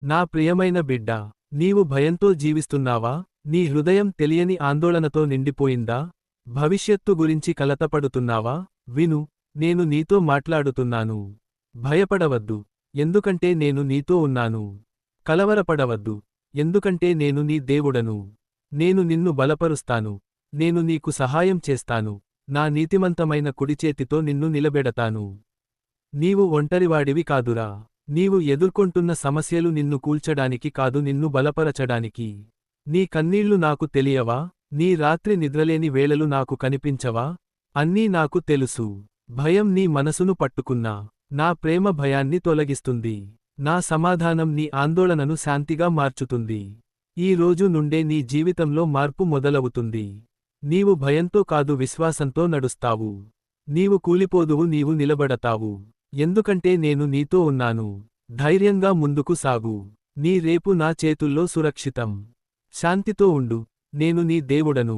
నా ప్రియమైన బిడ్డా, నీవు భయంతో జీవిస్తున్నావా? నీ హృదయం తెలియని ఆందోళనతో నిండిపోయిందా? భవిష్యత్తు గురించి కలతపడుతున్నావా? విను, నేను నీతో మాట్లాడుతున్నాను. భయపడవద్దు, ఎందుకంటే నేను నీతో ఉన్నాను. కలవరపడవద్దు, ఎందుకంటే నేను నీ దేవుడను. నేను నిన్ను బలపరుస్తాను. నేను నీకు సహాయం చేస్తాను. నా నీతిమంతమైన కుడిచేతితో నిన్ను నిలబెడతాను. నీవు ఒంటరివాడివి కాదురా. నీవు ఎదుర్కొంటున్న సమస్యలు నిన్ను కూల్చడానికి కాదు, నిన్ను బలపరచడానికి. నీ కన్నీళ్లు నాకు తెలియవా? నీ రాత్రి నిద్రలేని వేళలు నాకు కనిపించవా? అన్నీ నాకు తెలుసు. భయం నీ మనసును పట్టుకున్నా, నా ప్రేమ భయాన్ని తొలగిస్తుంది. నా సమాధానం నీ ఆందోళనను శాంతిగా మార్చుతుంది. ఈ రోజు నుండే నీ జీవితంలో మార్పు మొదలవుతుంది. నీవు భయంతో కాదు, విశ్వాసంతో నడుస్తావు. నీవు కూలిపోదువు, నీవు నిలబడతావు. ఎందుకంటే నేను నీతో ఉన్నాను. ధైర్యంగా ముందుకు సాగు. నీ రేపు నా చేతుల్లో సురక్షితం. శాంతితో ఉండు, నేను నీ దేవుడను.